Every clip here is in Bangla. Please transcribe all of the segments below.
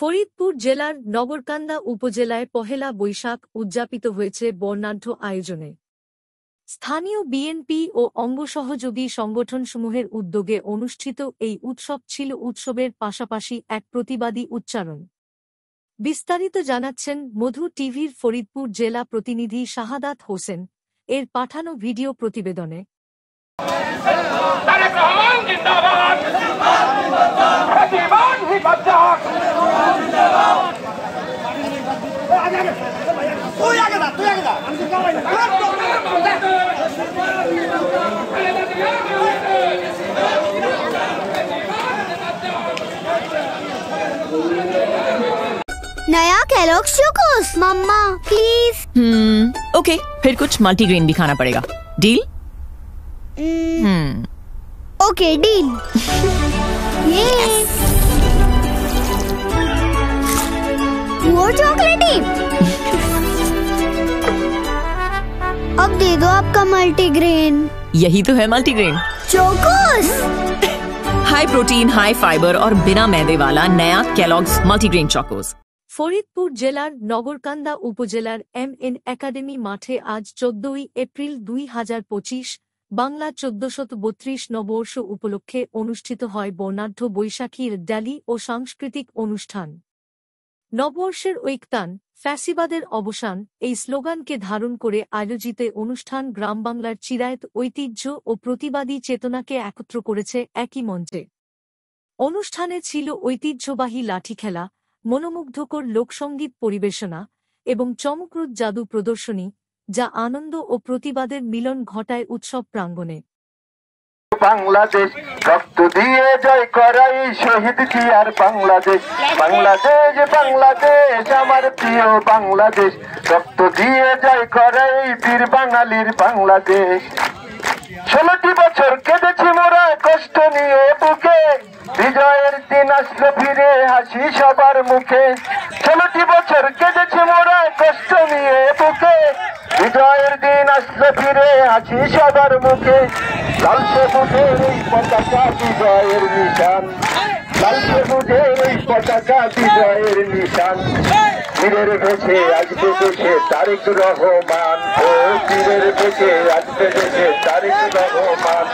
ফরিদপুর জেলার নগরকান্দা উপজেলায় পহেলা বৈশাখ উদযাপিত হয়েছে বর্ণাঢ্য আয়োজনে। স্থানীয় বিএনপি ও অঙ্গসহযোগী সংগঠনসমূহের উদ্যোগে অনুষ্ঠিত এই উৎসব ছিল উৎসবের পাশাপাশি এক প্রতিবাদী উচ্চারণ। বিস্তারিত জানাচ্ছেন মধু টিভির ফরিদপুর জেলা প্রতিনিধি শাহাদাত হোসেন এর পাঠানো ভিডিও প্রতিবেদনে। नया कैलॉग्स चोकोस मम्मा प्लीज। ओके, फिर कुछ मल्टीग्रेन भी खाना पड़ेगा। डील? Okay deal. ये वो चॉकलेटी। अब दे दो आपका मल्टीग्रेन। यही तो है multigrain. Chocos high protein, high fibre और बिना मैदे वाला नया केलॉग्स मल्टीग्रेन चोकोस। ফরিদপুর জেলার নগরকান্দা উপজেলার এমএন একাডেমি মাঠে আজ 14 এপ্রিল 2025 বাংলা 1432 নববর্ষ উপলক্ষে অনুষ্ঠিত হয় বর্ণাঢ্য বৈশাখীর র্যালি ও সাংস্কৃতিক অনুষ্ঠান। নববর্ষের ঐক্যতান, ফ্যাসিবাদের অবসান এই স্লোগানকে ধারণ করে আয়োজিত অনুষ্ঠান গ্রাম বাংলার চিরায়ত ঐতিহ্য ও প্রতিবাদী চেতনাকে একত্র করেছে একই মঞ্চে। অনুষ্ঠানে ছিল ঐতিহ্যবাহী লাঠি খেলা, মনোমুগ্ধকর লোকসঙ্গীত পরিবেশনা এবং চমকপ্রদ জাদু প্রদর্শনী, যা আনন্দ ও প্রতিবাদের মিলন ঘটায় উৎসব প্রাঙ্গণে। বাংলাদেশ রক্ত দিয়ে জয় করাই শহীদ জিয়ার বাংলাদেশ, বাংলাদেশ বাংলাদেশ আমার প্রিয় বাংলাদেশ, রক্ত দিয়ে জয় করাই বীর বাঙালির বাংলাদেশ। 16টি বছর কেঁদেছি মোরা কষ্ট নিয়ে বুকে, বিজয়ের দিন আসলো ফিরে হাসি সবার মুখে। 16টি বছর কেঁদেছি মোরা কষ্ট নিয়ে বুকে, বিজয়ের দিন আসলো ফিরে হাসি সবার মুখে। লাল সবুজের এই পতাকা বিজয়ের নিশান, লাল সবুজের এই পতাকা বিজয়ের নিশান। বীরের বেশে আসবে দেশে তারেক রহমান, ও বীরের বেশে আসবে দেশে তারেক রহমান।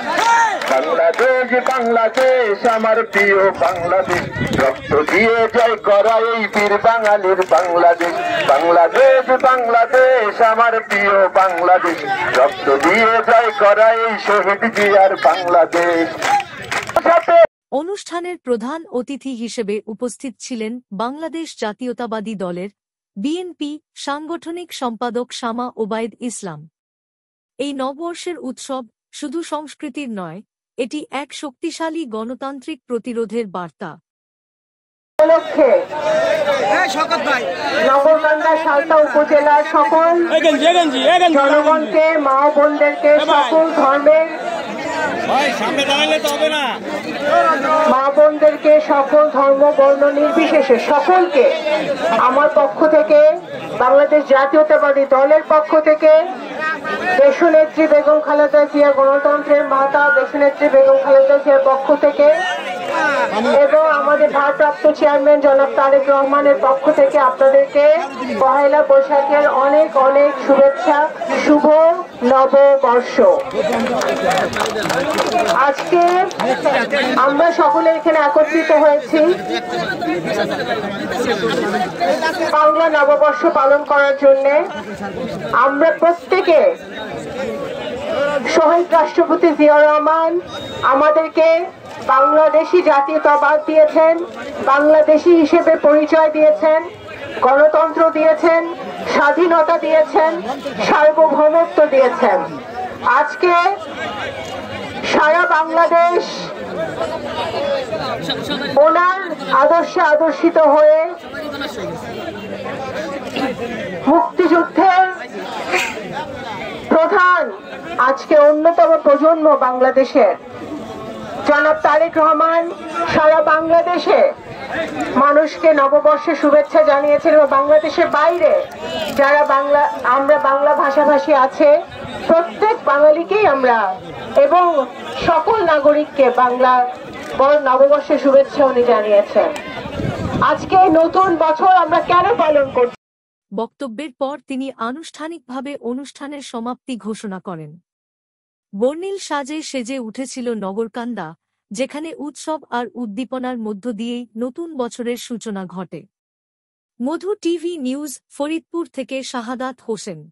বাংলাদেশ বাংলাদেশ আমার প্রিয় বাংলাদেশ, রক্ত দিয়ে জয় করা এই বীর বাঙালির বাংলাদেশ, বাংলাদেশ বাংলাদেশ আমার প্রিয় বাংলাদেশ, রক্ত দিয়ে জয় করা এই শহীদ জিয়ার বাংলাদেশ। অনুষ্ঠানের প্রধান অতিথি হিসেবে উপস্থিত ছিলেন বাংলাদেশ জাতীয়তাবাদী দলের বিএনপি সাংগঠনিক সম্পাদক শামা ওবায়দ ইসলাম। এই নববর্ষের উৎসব শুধু সংস্কৃতির নয়, এটি এক শক্তিশালী গণতান্ত্রিক প্রতিরোধের বার্তা। উপলক্ষে নগরকান্দা সালতা উপজেলার সকল জনগণকে, মা বোনদেরকে, সকল ধর্মের মা বোনদেরকে, সকল ধর্ম বর্ণ নির্বিশেষে সকলকে আমার পক্ষ থেকে, বাংলাদেশ জাতীয়তাবাদী দলের পক্ষ থেকে, দেশনেত্রী বেগম খালেদা জিয়া, গণতন্ত্রের মাতা দেশনেত্রী বেগম খালেদা জিয়ার পক্ষ থেকে এবং আমাদের ভারপ্রাপ্ত চেয়ারম্যান জনাব তারেক রহমানের পক্ষ থেকে আপনাদেরকে পহেলা বৈশাখের অনেক অনেক শুভেচ্ছা, শুভ নববর্ষ। আজকে আমরা সকলে এখানে একত্রিত হয়েছি বাংলা নববর্ষ পালন করার জন্য। আমরা প্রত্যেকে শহীদ রাষ্ট্রপতি জিয়াউর রহমান আমাদেরকে বাংলাদেশি জাতীয়তাবাদ দিয়েছেন, বাংলাদেশি হিসেবে পরিচয় দিয়েছেন, গণতন্ত্র দিয়েছেন, স্বাধীনতা দিয়েছেন, সার্বভৌমত্ব দিয়েছেন। আজকে সারা বাংলাদেশ ওনার আদর্শে আদর্শিত হয়ে মুক্তিযুদ্ধের প্রধান আজকে অন্যতম প্রজন্ম বাংলাদেশের জনাব তারেক রহমান সারা বাংলাদেশে মানুষকে নববর্ষের শুভেচ্ছা জানিয়েছেন এবং বাংলাদেশের বাইরে যারা আমরা বাংলা ভাষাভাষী আছে প্রত্যেক বাঙালিকেই আমরা এবং সকল নাগরিককে বাংলা নববর্ষের শুভেচ্ছা উনি জানিয়েছেন। আজকে নতুন বছর আমরা কেন পালন করছি? বক্তব্যের পর তিনি আনুষ্ঠানিকভাবে অনুষ্ঠানের সমাপ্তি ঘোষণা করেন। বর্ণিল সাজে সেজে উঠেছিল নগরকান্দা, যেখানে উৎসব আর উদ্দীপনার মধ্য দিয়েই নতুন বছরের সূচনা ঘটে। মধু টিভি নিউজ, ফরিদপুর থেকে শাহাদাত হোসেন।